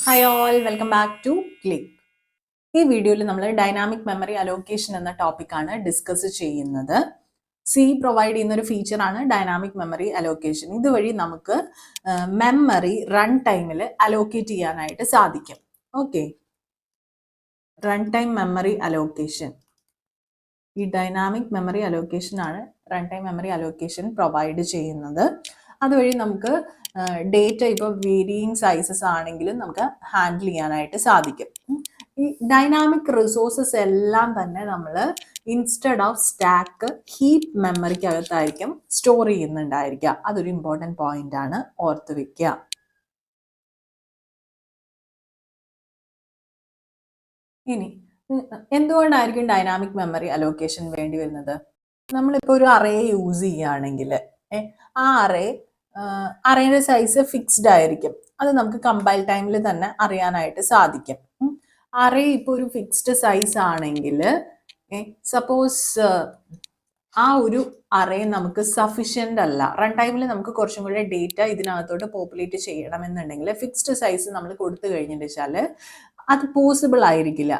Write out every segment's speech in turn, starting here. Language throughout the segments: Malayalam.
Hi all, welcome back to Click. ഈ വീഡിയോയിൽ നമ്മൾ ഡൈനാമിക് മെമ്മറി അലോക്കേഷൻ എന്ന ടോപ്പിക്കാണ് ഡിസ്കസ് ചെയ്യുന്നത്. സി പ്രൊവൈഡ് ചെയ്യുന്ന ഒരു ഫീച്ചറാണ് ഡൈനാമിക് മെമ്മറി അലോക്കേഷൻ. ഇതുവഴി നമുക്ക് മെമ്മറി റൺ ടൈമിൽ അലോക്കേറ്റ് ചെയ്യാനായിട്ട് സാധിക്കും. Okay, run time memory allocation, ഈ ഡൈനാമിക് മെമ്മറി അലോക്കേഷൻ ആണ് run time memory allocation provide ചെയ്യുന്നത്. അതുവഴി നമുക്ക് ഡേറ്റ ഇപ്പോൾ വേരിയിങ് സൈസസ് ആണെങ്കിലും നമുക്ക് ഹാൻഡിൽ ചെയ്യാനായിട്ട് സാധിക്കും. ഈ ഡൈനാമിക് റിസോഴ്സസ് എല്ലാം തന്നെ നമ്മൾ ഇൻസ്റ്റെഡ് ഓഫ് സ്റ്റാക്ക് ഹീപ്പ് മെമ്മറിക്കകത്തായിരിക്കും സ്റ്റോർ ചെയ്യുന്നുണ്ടായിരിക്കുക. അതൊരു ഇമ്പോർട്ടൻറ്റ് പോയിന്റ് ആണ്, ഓർത്ത് വെക്കുക. ഇനി എന്തുകൊണ്ടായിരിക്കും ഡൈനാമിക് മെമ്മറി അലോക്കേഷൻ വേണ്ടി വരുന്നത്? നമ്മളിപ്പോൾ ഒരു അറേ യൂസ് ചെയ്യുകയാണെങ്കിൽ ആ അറേയുടെ സൈസ് ഫിക്സ്ഡ് ആയിരിക്കും. അത് നമുക്ക് കമ്പൈൽ ടൈമിൽ തന്നെ അറിയാനായിട്ട് സാധിക്കും. അറേ ഇപ്പോൾ ഒരു ഫിക്സ്ഡ് സൈസ് ആണെങ്കിൽ സപ്പോസ് ആ ഒരു അറേ നമുക്ക് സഫിഷ്യൻ്റ് അല്ല, റൺ ടൈമിൽ നമുക്ക് കുറച്ചും കൂടെ ഡേറ്റ ഇതിനകത്തോട്ട് പോപ്പുലേറ്റ് ചെയ്യണമെന്നുണ്ടെങ്കിൽ ഫിക്സ്ഡ് സൈസ് നമ്മൾ കൊടുത്തു കഴിഞ്ഞിട്ട് വെച്ചാൽ അത് പോസിബിൾ ആയിരിക്കില്ല.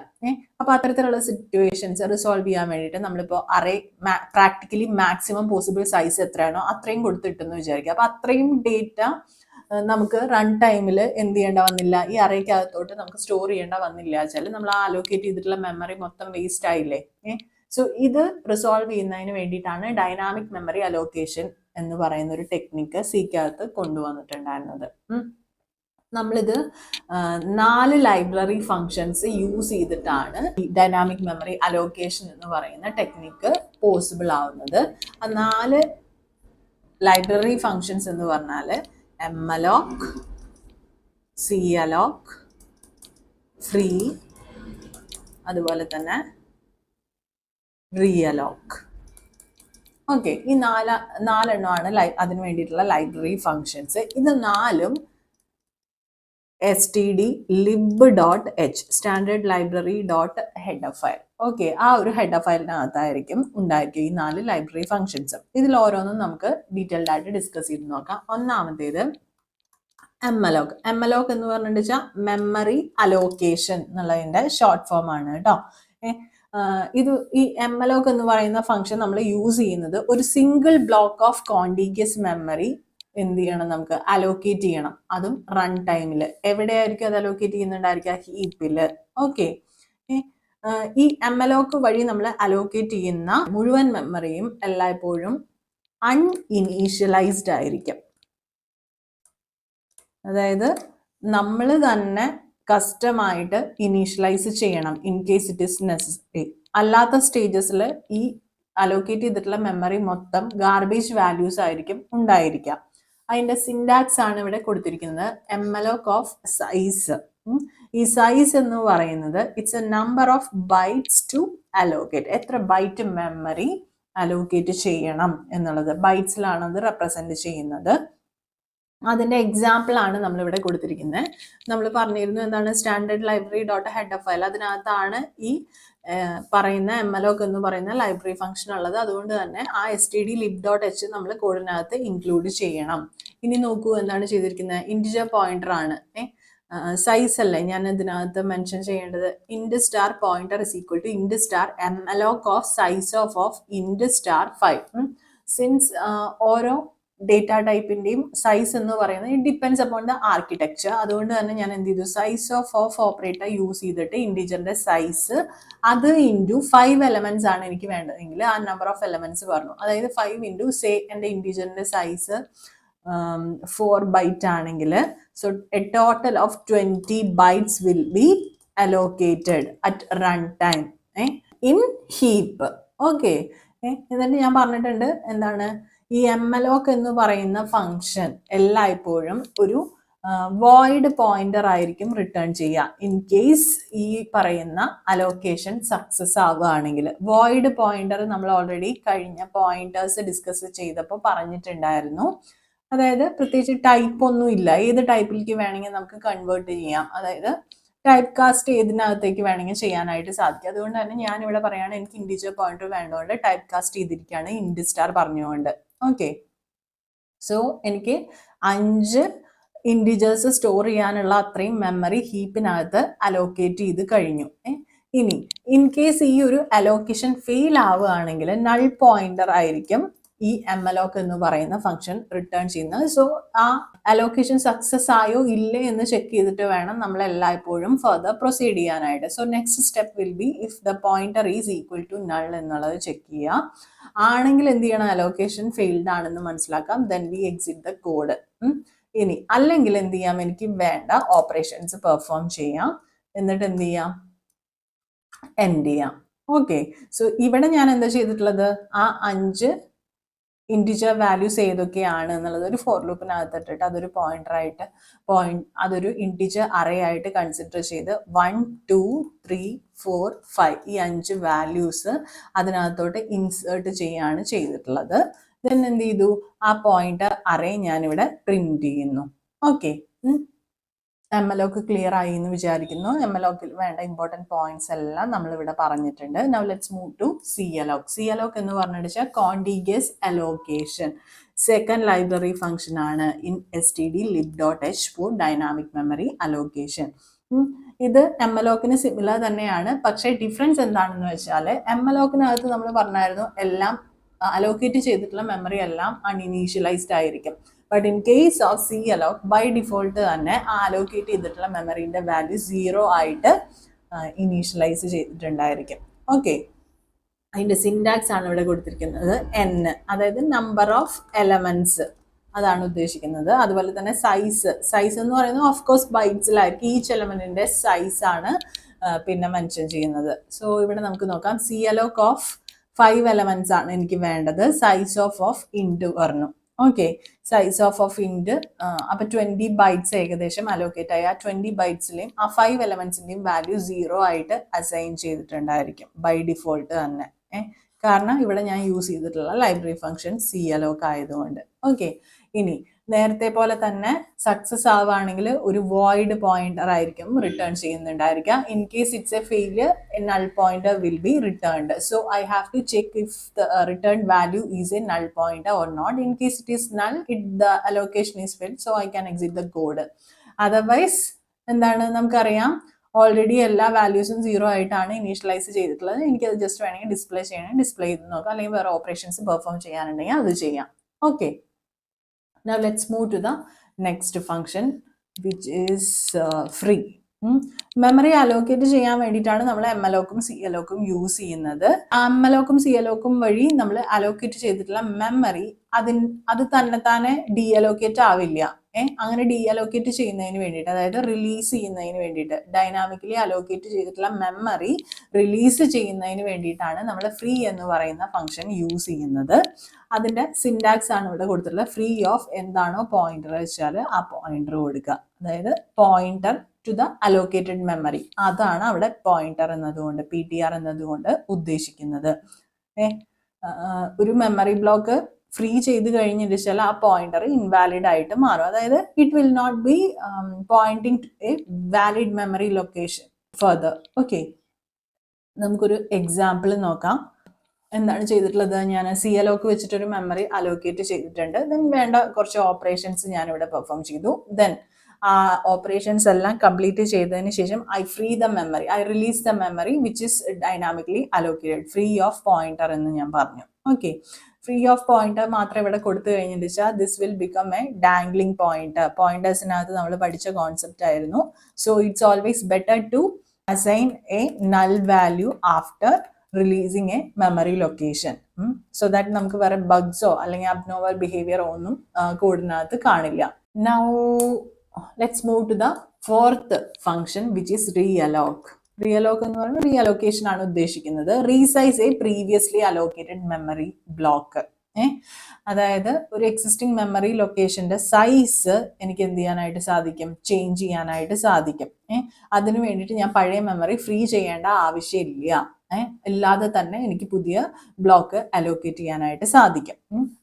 അപ്പോൾ അത്തരത്തിലുള്ള സിറ്റുവേഷൻസ് റിസോൾവ് ചെയ്യാൻ വേണ്ടിയിട്ട് നമ്മളിപ്പോൾ array practically maximum possible size എത്രയാണോ അത്രയും കൊടുത്തിട്ടെന്ന് വിചാരിക്കുക. അപ്പോൾ അത്രയും ഡേറ്റ നമുക്ക് റൺ ടൈമിൽ എന്ത് ചെയ്യേണ്ട വന്നില്ല, ഈ അറേക്കകത്തോട്ട് നമുക്ക് സ്റ്റോർ ചെയ്യേണ്ട വന്നില്ല വെച്ചാൽ നമ്മൾ ആ അലോക്കേറ്റ് ചെയ്തിട്ടുള്ള മെമ്മറി മൊത്തം വേസ്റ്റ് ആയില്ലേ. സോ ഇത് റിസോൾവ് ചെയ്യുന്നതിന് വേണ്ടിയിട്ടാണ് ഡൈനാമിക് മെമ്മറി അലോക്കേഷൻ എന്ന് പറയുന്ന ഒരു ടെക്നിക്ക് സിക്കകത്ത് കൊണ്ടുവന്നിട്ടുണ്ടായിരുന്നത്. നമ്മളിത് 4 ലൈബ്രറി ഫങ്ഷൻസ് യൂസ് ചെയ്തിട്ടാണ് ഈ ഡൈനാമിക് മെമ്മറി അലോക്കേഷൻ എന്ന് പറയുന്ന ടെക്നിക്ക് പോസിബിൾ ആവുന്നത്. ആ 4 ലൈബ്രറി ഫങ്ഷൻസ് എന്ന് പറഞ്ഞാൽ malloc, calloc, ഫ്രീ, അതുപോലെ തന്നെ realloc. ഓക്കെ, ഈ നാലെണ്ണമാണ് അതിന് വേണ്ടിയിട്ടുള്ള ലൈബ്രറി ഫങ്ഷൻസ്. ഇത് 4ഉം std_lib.h standard library dot header file. Okay, ആ ഒരു ഹെഡർ ഫയലിനകത്തായിരിക്കും ഉണ്ടായിരിക്കും ഈ 4 ലൈബ്രറി ഫങ്ഷൻസും. ഇതിൽ ഓരോന്നും നമുക്ക് ഡീറ്റെയിൽഡ് ആയിട്ട് ഡിസ്കസ് ചെയ്ത് നോക്കാം. ഒന്നാമത്തേത് malloc. malloc എന്ന് പറഞ്ഞിട്ട് വെച്ചാൽ മെമ്മറി അലോക്കേഷൻ എന്നുള്ളതിന്റെ ഷോർട്ട് ഫോം ആണ് കേട്ടോ. ഇത് ഈ malloc എന്ന് പറയുന്ന ഫംഗ്ഷൻ നമ്മൾ യൂസ് ചെയ്യുന്നത് ഒരു single block of contiguous memory എന്ത് ചെയ്യണം, നമുക്ക് അലോക്കേറ്റ് ചെയ്യണം. അതും റൺ ടൈമിൽ. എവിടെയായിരിക്കും അത് അലോക്കേറ്റ് ചെയ്യുന്നുണ്ടായിരിക്കുക? ഹീപ്പിൽ. ഓക്കെ, ഈ malloc വഴി നമ്മൾ അലോക്കേറ്റ് ചെയ്യുന്ന മുഴുവൻ മെമ്മറിയും എല്ലായ്പ്പോഴും അൺഇനീഷ്യലൈസ്ഡ് ആയിരിക്കും. അതായത് നമ്മൾ തന്നെ കസ്റ്റമായിട്ട് ഇനീഷ്യലൈസ് ചെയ്യണം in case it is necessary. അല്ലാത്ത സ്റ്റേജസിൽ ഈ അലോക്കേറ്റ് ചെയ്തിട്ടുള്ള മെമ്മറി മൊത്തം ഗാർബേജ് വാല്യൂസ് ആയിരിക്കും ഉണ്ടായിരിക്കുക. അതിന്റെ സിൻടാക്സ് ആണ് ഇവിടെ കൊടുത്തിരിക്കുന്നത്, malloc ഓഫ് സൈസ്. ഈ സൈസ് എന്ന് പറയുന്നത് it's a number of bytes to allocate. എത്ര ബൈറ്റ് മെമ്മറി അലോക്കേറ്റ് ചെയ്യണം എന്നുള്ളത് ബൈറ്റ്സിലാണ് അത് റെപ്രസെന്റ് ചെയ്യുന്നത്. അതിന്റെ എക്സാമ്പിൾ ആണ് നമ്മളിവിടെ കൊടുത്തിരിക്കുന്നത്. നമ്മൾ പറഞ്ഞിരുന്നു എന്താണ്, standard library dot header file. അതിനകത്താണ് ഈ പറയുന്ന malloc എന്ന് പറയുന്ന ലൈബ്രറി ഫംഗ്ഷൻ ഉള്ളത്. അതുകൊണ്ട് തന്നെ ആ std_lib.h നമ്മൾ കോഡിനകത്ത് ഇൻക്ലൂഡ് ചെയ്യണം. ഇനി നോക്കൂ എന്താണ് ചെയ്തിരിക്കുന്നത്, ഇൻറ്റിജർ പോയിന്റർ ആണ്. സൈസ് അല്ലേ ഞാൻ ഇതിനകത്ത് മെൻഷൻ ചെയ്യേണ്ടത്. Int star pointer is equal to int star malloc of size of int star 5. Since ഓരോ ഡേറ്റ ടൈപ്പിന്റെയും സൈസ് എന്ന് പറയുന്നത് it depends upon the architecture. അതുകൊണ്ട് തന്നെ ഞാൻ എന്ത് ചെയ്തു, സൈസ് ഓഫ് ഓപ്പറേറ്റർ യൂസ് ചെയ്തിട്ട് ഇൻറ്റിജറിന്റെ സൈസ് അത് ഇൻറ്റു 5 എലമെന്റ്സ് ആണ് എനിക്ക് വേണ്ടതെങ്കിൽ ആ നമ്പർ ഓഫ് എലമെന്റ്സ് പറഞ്ഞു. അതായത് 5 ഇൻറ്റു സേ എൻ്റെ ഇൻറ്റിജറിന്റെ സൈസ് 4 ബൈറ്റ് ആണെങ്കിൽ so a total of 20 bytes will be allocated at run time in heap. Okay, എന്നിട്ട് ഞാൻ പറഞ്ഞിട്ടുണ്ട് എന്താണ്, ഈ malloc എന്ന് പറയുന്ന ഫംഗ്ഷൻ എല്ലായ്പ്പോഴും ഒരു വോയിഡ് പോയിന്റർ ആയിരിക്കും റിട്ടേൺ ചെയ്യുക. ഇൻ കേസ് ഈ പറയുന്ന അലോക്കേഷൻ സക്സസ് ആവുകയാണെങ്കിൽ. വോയിഡ് പോയിന്റർ നമ്മൾ ഓൾറെഡി കഴിഞ്ഞ പോയിന്റേഴ്സ് ഡിസ്കസ് ചെയ്തപ്പോൾ പറഞ്ഞിട്ടുണ്ടായിരുന്നു. അതായത് പ്രത്യേകിച്ച് ടൈപ്പ് ഒന്നും ഇല്ല, ഏത് ടൈപ്പിലേക്ക് വേണമെങ്കിൽ നമുക്ക് കൺവേർട്ട് ചെയ്യാം. അതായത് ടൈപ്പ് കാസ്റ്റ് ഏതിനകത്തേക്ക് വേണമെങ്കിൽ ചെയ്യാനായിട്ട് സാധിക്കും. അതുകൊണ്ട് തന്നെ ഞാനിവിടെ പറയുകയാണ് എനിക്ക് ഇൻറ്റിജർ പോയിന്റർ വേണ്ടതുകൊണ്ട് ടൈപ്പ് കാസ്റ്റ് ചെയ്തിരിക്കുകയാണ് ഇൻറ്റ് സ്റ്റാർ പറഞ്ഞുകൊണ്ട്. ഓക്കെ, സോ എനിക്ക് 5 ഇൻഡിജേഴ്സ് സ്റ്റോർ ചെയ്യാനുള്ള അത്രയും മെമ്മറി ഹീപ്പിനകത്ത് അലോക്കേറ്റ് ചെയ്ത് കഴിഞ്ഞു. ഇനി ഇൻ കേസ് ഈ ഒരു അലോക്കേഷൻ ഫെയിൽ ആവുകയാണെങ്കിൽ നൾ പോയിന്റർ ആയിരിക്കും ഈ എംഅലോക്ക് എന്ന് പറയുന്ന ഫംഗ്ഷൻ റിട്ടേൺ ചെയ്യുന്നത്. സോ ആ അലോക്കേഷൻ സക്സസ് ആയോ ഇല്ലേ എന്ന് ചെക്ക് ചെയ്തിട്ട് വേണം നമ്മൾ എല്ലായ്പ്പോഴും ഫർദർ പ്രൊസീഡ് ചെയ്യാനായിട്ട്. So next step will be if the pointer is equal to null എന്നുള്ളത് ചെക്ക് ചെയ്യുക. ആണെങ്കിൽ എന്ത് ചെയ്യണം, അലോക്കേഷൻ ഫെയിൽഡ് ആണെന്ന് മനസ്സിലാക്കാം. Then we exit the code. ഇനി അല്ലെങ്കിൽ എന്ത് ചെയ്യാം, എനിക്ക് വേണ്ട ഓപ്പറേഷൻസ് പെർഫോം ചെയ്യാം, എന്നിട്ട് എന്ത് ചെയ്യാം, എൻഡ് ചെയ്യാം. ഓക്കെ, സോ ഇവിടെ ഞാൻ എന്താ ചെയ്തിട്ടുള്ളത്, ആ 5 ഇൻറ്റിജർ വാല്യൂസ് ഏതൊക്കെയാണ് എന്നുള്ളത് ഒരു ഫോർ ലൂപ്പിനകത്ത് ഇട്ടിട്ട് അതൊരു പോയിന്ററായിട്ട് അതൊരു ഇൻറ്റിജർ അറേ ആയിട്ട് കൺസിഡർ ചെയ്ത് 1 2 3 4 5 ഈ 5 വാല്യൂസ് അതിനകത്തോട്ട് ഇൻസേർട്ട് ചെയ്യാണ് ചെയ്തിട്ടുള്ളത്. ദെൻ എന്ത് ചെയ്തു, ആ പോയിന്റർ അറേ ഞാനിവിടെ പ്രിന്റ് ചെയ്യുന്നു. ഓക്കെ, എംഅലോക്ക് ക്ലിയർ ആയി എന്ന് വിചാരിക്കുന്നു. എംഅലോക്കിൽ വേണ്ട ഇമ്പോർട്ടൻറ്റ് പോയിന്റ്സ് എല്ലാം നമ്മളിവിടെ പറഞ്ഞിട്ടുണ്ട്. Now let's move to CAlloc. CAlloc എന്ന് പറഞ്ഞിട്ട് contiguous allocation second library function ആണ് in stdlib.h for dynamic memory allocation. ഇത് എംഅലോക്കിന് സിമിലർ തന്നെയാണ്, പക്ഷേ ഡിഫറൻസ് എന്താണെന്ന് വെച്ചാൽ എംഅലോക്കിനകത്ത് നമ്മൾ പറഞ്ഞായിരുന്നു എല്ലാം അലോക്കേറ്റ് ചെയ്തിട്ടുള്ള മെമ്മറി എല്ലാം അൺഇനീഷ്യലൈസ്ഡ് ആയിരിക്കും. But in case of CAlloc by default തന്നെ ആ അലോക്കേറ്റ് ചെയ്തിട്ടുള്ള മെമ്മറിന്റെ വാല്യൂ 0 ആയിട്ട് ഇനീഷ്യലൈസ് ചെയ്തിട്ടുണ്ടായിരിക്കും. ഓക്കെ, അതിന്റെ സിൻടാക്സ് ആണ് ഇവിടെ കൊടുത്തിരിക്കുന്നത്. n, അതായത് നമ്പർ ഓഫ് എലമെന്റ്സ് അതാണ് ഉദ്ദേശിക്കുന്നത്. അതുപോലെ തന്നെ സൈസ് എന്ന് പറയുന്നത് ഓഫ് കോഴ്സ് ബൈറ്റ്സിലായിരിക്കും. ഈച്ച് എലമെന്റിന്റെ സൈസ് ആണ് പിന്നെ മെൻഷൻ ചെയ്യുന്നത്. സോ ഇവിടെ നമുക്ക് നോക്കാം, CAlloc ഓഫ് 5 എലമെന്റ്സ് ആണ് എനിക്ക് വേണ്ടത്. സൈസ് ഓഫ് ഇൻറ്റ് പറഞ്ഞു. ഓക്കെ, സൈസ് ഓഫ് ഇൻറ്റ് അപ്പൊ 20 ബൈറ്റ്സ് ഏകദേശം അലോക്കേറ്റ് ആയി. ആ 20 ബൈറ്റ്സിലെയും ആ 5 എലമെന്റ്സിന്റെയും വാല്യൂ 0 ആയിട്ട് അസൈൻ ചെയ്തിട്ടുണ്ടായിരിക്കും ബൈ ഡിഫോൾട്ട് തന്നെ. കാരണം ഇവിടെ ഞാൻ യൂസ് ചെയ്തിട്ടുള്ള ലൈബ്രറി ഫംഗ്ഷൻ CAlloc ആയതുകൊണ്ട്. ഓക്കെ, ഇനി നേരത്തെ പോലെ തന്നെ സക്സസ് ആവുകയാണെങ്കിൽ ഒരു വോയിഡ് പോയിന്റർ ആയിരിക്കും റിട്ടേൺ ചെയ്യുന്നുണ്ടായിരിക്കുക. In case it's a failure, a null pointer will be returned. So I have to check if the return value is a null pointer or not. In case it is null, the allocation is failed, so I can exit the code. Otherwise എന്താണ്, നമുക്കറിയാം ഓൾറെഡി എല്ലാ വാല്യൂസും 0 ആയിട്ടാണ് ഇനീഷ്യലൈസ് ചെയ്തിട്ടുള്ളത്. എനിക്കത് ജസ്റ്റ് വേണമെങ്കിൽ ഡിസ്പ്ലേ ചെയ്യണം, ഡിസ്പ്ലേ ചെയ്ത് നോക്കാം, അല്ലെങ്കിൽ വേറെ ഓപ്പറേഷൻസ് പെർഫോം ചെയ്യാനുണ്ടെങ്കിൽ അത് ചെയ്യാം. Okay, now let's move to the next function which is free. Memory allocate ചെയ്യാൻ വേണ്ടിയിട്ടാണ് നമ്മൾ എംഅലോക്കും CAlloc യൂസ് ചെയ്യുന്നത്. എംഅലോക്കും CAlloc വഴി നമ്മൾ അലോക്കേറ്റ് ചെയ്തിട്ടുള്ള മെമ്മറി അത് തന്നെ ഡീഅലോക്കേറ്റ് ആവില്ല. അങ്ങനെ ഡീഅലോക്കേറ്റ് ചെയ്യുന്നതിന് വേണ്ടിയിട്ട്, അതായത് റിലീസ് ചെയ്യുന്നതിന് വേണ്ടിയിട്ട്, ഡൈനാമിക്കലി അലോക്കേറ്റ് ചെയ്തിട്ടുള്ള മെമ്മറി റിലീസ് ചെയ്യുന്നതിന് വേണ്ടിയിട്ടാണ് നമ്മൾ ഫ്രീ എന്ന് പറയുന്ന ഫംഗ്ഷൻ യൂസ് ചെയ്യുന്നത്. അതിന്റെ സിൻടാക്സ് ആണ് ഇവിടെ കൊടുത്തിട്ടുള്ളത്. ഫ്രീ ഓഫ് എന്താണോ പോയിന്റർ വെച്ചാൽ ആ പോയിന്റർ കൊടുക്കുക, അതായത് pointer to the allocated memory, അതാണ് അവിടെ പോയിന്റർ എന്നതുകൊണ്ട് PTR എന്നതുകൊണ്ട് ഉദ്ദേശിക്കുന്നത്. ഒരു മെമ്മറി ബ്ലോക്ക് ഫ്രീ ചെയ്ത് കഴിഞ്ഞിട്ട് വെച്ചാൽ ആ പോയിന്റർ ഇൻവാലിഡ് ആയിട്ട് മാറും. അതായത് it will not be pointing to a valid memory location further. Okay, നമുക്കൊരു എക്സാമ്പിൾ നോക്കാം. എന്താണ് ചെയ്തിട്ടുള്ളത്, ഞാൻ CAlloc വെച്ചിട്ടൊരു മെമ്മറി അലോക്കേറ്റ് ചെയ്തിട്ടുണ്ട്. ദെൻ വേണ്ട കുറച്ച് ഓപ്പറേഷൻസ് ഞാനിവിടെ പെർഫോം ചെയ്തു. ദെൻ ആ ഓപ്പറേഷൻസ് എല്ലാം കംപ്ലീറ്റ് ചെയ്തതിന് ശേഷം I free the memory, I release the memory which is dynamically allocated, free of pointer എന്ന് ഞാൻ പറഞ്ഞു. ഓക്കെ, ഫ്രീ ഓഫ് പോയിന്റർ മാത്രം ഇവിടെ കൊടുത്തു കഴിഞ്ഞിട്ട് വെച്ചാൽ this will become a dangling pointer. പോയിന്റേഴ്സിനകത്ത് നമ്മൾ പഠിച്ച കോൺസെപ്റ്റ് ആയിരുന്നു. So it's always better to assign a null value after releasing a memory location, so that നമുക്ക് വേറെ ബഗ്സോ അല്ലെങ്കിൽ അബ്നോർമൽ ബിഹേവിയറോ ഒന്നും കോഡിനകത്ത് കാണില്ല. Now let's move to the fourth function which is realloc. Realloc എന്ന് പറയുന്നത് റീഅലോക്കേഷൻ ആണ് ഉദ്ദേശിക്കുന്നത്. Resize a previously allocated memory block. അതായത് ഒരു എക്സിസ്റ്റിംഗ് മെമ്മറി ലൊക്കേഷന്റെ സൈസ് എനിക്ക് എന്ത് ചെയ്യാനായിട്ട് സാധിക്കും, ചേഞ്ച് ചെയ്യാനായിട്ട് സാധിക്കും. അതിനു വേണ്ടിയിട്ട് ഞാൻ പഴയ മെമ്മറി ഫ്രീ ചെയ്യേണ്ട ആവശ്യമില്ല. ഇല്ലാതെ തന്നെ എനിക്ക് പുതിയ ബ്ലോക്ക് അലോക്കേറ്റ് ചെയ്യാനായിട്ട് സാധിക്കും.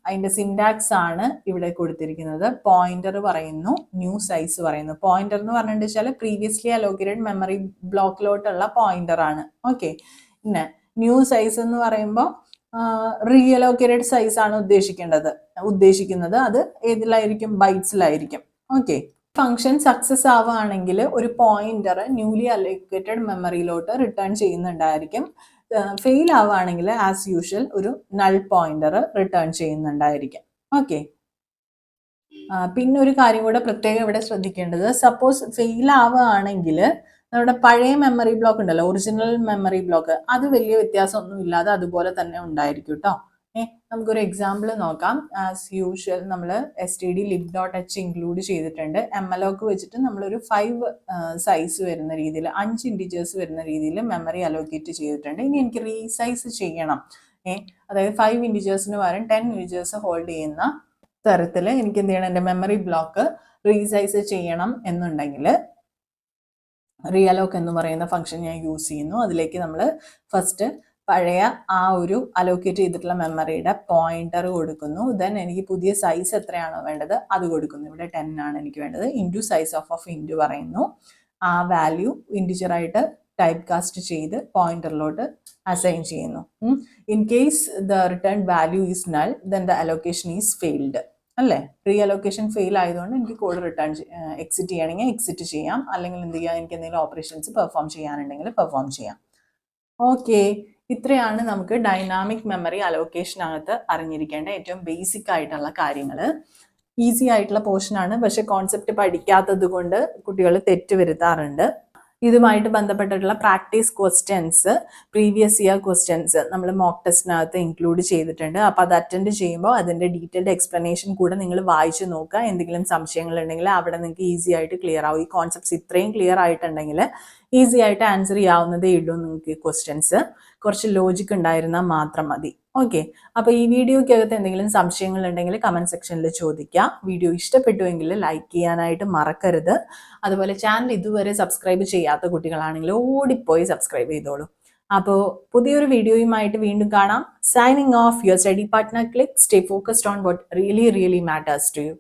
അതിന്റെ സിൻടാക്സ് ആണ് ഇവിടെ കൊടുത്തിരിക്കുന്നത്. പോയിന്റർ പറയുന്നു, ന്യൂ സൈസ് പറയുന്നു. പോയിന്റർ എന്ന് പറഞ്ഞിട്ട് വെച്ചാൽ പ്രീവിയസ്ലി അലോക്കേറ്റഡ് മെമ്മറി ബ്ലോക്കിലോട്ടുള്ള പോയിന്റർ ആണ്. ഓക്കെ, പിന്നെ ന്യൂ സൈസ് എന്ന് പറയുമ്പോൾ റീഅലോക്കേറ്റഡ് സൈസ് ആണ് ഉദ്ദേശിക്കുന്നത്. അത് ഏതിലായിരിക്കും, ബൈറ്റ്സിലായിരിക്കും. ഓക്കെ, ഫംഗ്ഷൻ സക്സസ് ആവുകയാണെങ്കിൽ ഒരു പോയിന്റർ ന്യൂലി അലോക്കേറ്റഡ് മെമ്മറിയിലോട്ട് റിട്ടേൺ ചെയ്യുന്നുണ്ടായിരിക്കും. ഫെയിൽ ആവുകയാണെങ്കിൽ ആസ് യൂഷ്വൽ ഒരു നൾ പോയിന്റർ റിട്ടേൺ ചെയ്യുന്നുണ്ടായിരിക്കും. ഓക്കെ, പിന്നെ ഒരു കാര്യം കൂടെ പ്രത്യേകം ഇവിടെ ശ്രദ്ധിക്കേണ്ടത്, സപ്പോസ് ഫെയിൽ ആവുകയാണെങ്കിൽ നമ്മുടെ പഴയ മെമ്മറി ബ്ലോക്ക് ഉണ്ടല്ലോ, ഒറിജിനൽ മെമ്മറി ബ്ലോക്ക്, അത് വലിയ വ്യത്യാസമൊന്നും ഇല്ലാതെ അതുപോലെ തന്നെ ഉണ്ടായിരിക്കും കേട്ടോ. നമുക്കൊരു എക്സാമ്പിൾ നോക്കാം. ആസ് യൂഷ്വൽ നമ്മൾ std lib.h ഇൻക്ലൂഡ് ചെയ്തിട്ടുണ്ട്. mloc വെച്ചിട്ട് നമ്മളൊരു 5 സൈസ് വരുന്ന രീതിയിൽ, 5 ഇൻഡിജേഴ്സ് വരുന്ന രീതിയിൽ മെമ്മറി അലോക്കേറ്റ് ചെയ്തിട്ടുണ്ട്. ഇനി എനിക്ക് റീസൈസ് ചെയ്യണം, അതായത് 5 ഇൻഡിജേഴ്സിന് പകരം 10 ഇൻഡിജേഴ്സ് ഹോൾഡ് ചെയ്യുന്ന തരത്തിൽ എനിക്ക് എന്ത് ചെയ്യണം, എൻ്റെ മെമ്മറി ബ്ലോക്ക് റീസൈസ് ചെയ്യണം എന്നുണ്ടെങ്കിൽ റിയലോക്ക് എന്ന് പറയുന്ന ഫംഗ്ഷൻ ഞാൻ യൂസ് ചെയ്യുന്നു. അതിലേക്ക് നമ്മൾ ഫസ്റ്റ് പഴയ ആ ഒരു അലോക്കേറ്റ് ചെയ്തിട്ടുള്ള മെമ്മറിയുടെ പോയിന്റർ കൊടുക്കുന്നു. ദെൻ എനിക്ക് പുതിയ സൈസ് എത്രയാണോ വേണ്ടത് അത് കൊടുക്കുന്നു. ഇവിടെ 10 ആണ് എനിക്ക് വേണ്ടത്. ഇൻറ്റു സൈസ് ഓഫ് ഇൻറ്റു പറയുന്നു. ആ വാല്യൂ ഇൻറ്റിജറായിട്ട് ടൈപ്പ് കാസ്റ്റ് ചെയ്ത് പോയിന്ററിലോട്ട് അസൈൻ ചെയ്യുന്നു. In case the return value is null then the allocation is failed അല്ലേ. റീ അലോക്കേഷൻ ഫെയിൽ ആയതുകൊണ്ട് എനിക്ക് കോഡ് റിട്ടേൺ എക്സിറ്റ് ചെയ്യണമെങ്കിൽ എക്സിറ്റ് ചെയ്യാം, അല്ലെങ്കിൽ എന്ത് ചെയ്യാം, എനിക്ക് എന്തെങ്കിലും ഓപ്പറേഷൻസ് പെർഫോം ചെയ്യാനുണ്ടെങ്കിൽ പെർഫോം ചെയ്യാം. ഓക്കെ, ഇത്രയാണ് നമുക്ക് ഡൈനാമിക് മെമ്മറി അലോക്കേഷനകത്ത് അറിഞ്ഞിരിക്കേണ്ട ഏറ്റവും ബേസിക് ആയിട്ടുള്ള കാര്യങ്ങൾ. ഈസി ആയിട്ടുള്ള പോർഷനാണ്, പക്ഷെ കോൺസെപ്റ്റ് പഠിക്കാത്തത് കൊണ്ട് കുട്ടികൾ തെറ്റ് വരുത്താറുണ്ട്. ഇതുമായിട്ട് ബന്ധപ്പെട്ടിട്ടുള്ള practice questions, previous year questions നമ്മൾ മോക്ക് ടെസ്റ്റിനകത്ത് ഇൻക്ലൂഡ് ചെയ്തിട്ടുണ്ട്. അപ്പോൾ അത് അറ്റൻഡ് ചെയ്യുമ്പോൾ അതിൻ്റെ ഡീറ്റെയിൽഡ് എക്സ്പ്ലനേഷൻ കൂടെ നിങ്ങൾ വായിച്ച് നോക്കുക. എന്തെങ്കിലും സംശയങ്ങൾ ഉണ്ടെങ്കിൽ അവിടെ നിങ്ങൾക്ക് ഈസി ആയിട്ട് ക്ലിയർ ആവും. ഈ കോൺസെപ്റ്റ്സ് ഇത്രയും ക്ലിയർ ആയിട്ടുണ്ടെങ്കിൽ ഈസി ആയിട്ട് ആൻസർ ചെയ്യാവുന്നതേ ഉള്ളൂ. നിങ്ങൾക്ക് ക്വസ്റ്റ്യൻസ് കുറച്ച് ലോജിക് ഉണ്ടായിരുന്നാൽ മാത്രം മതി. ഓക്കെ, അപ്പോൾ ഈ വീഡിയോയ്ക്കകത്ത് എന്തെങ്കിലും സംശയങ്ങൾ ഉണ്ടെങ്കിൽ കമൻറ്റ് സെക്ഷനിൽ ചോദിക്കുക. വീഡിയോ ഇഷ്ടപ്പെട്ടുവെങ്കിൽ ലൈക്ക് ചെയ്യാനായിട്ട് മറക്കരുത്. അതുപോലെ ചാനൽ ഇതുവരെ സബ്സ്ക്രൈബ് ചെയ്യാത്ത കുട്ടികളാണെങ്കിൽ ഓടിപ്പോയി സബ്സ്ക്രൈബ് ചെയ്തോളൂ. അപ്പോൾ പുതിയൊരു വീഡിയോയുമായിട്ട് വീണ്ടും കാണാം. Signing off, your study partner Click. Stay focused on what really matters to U.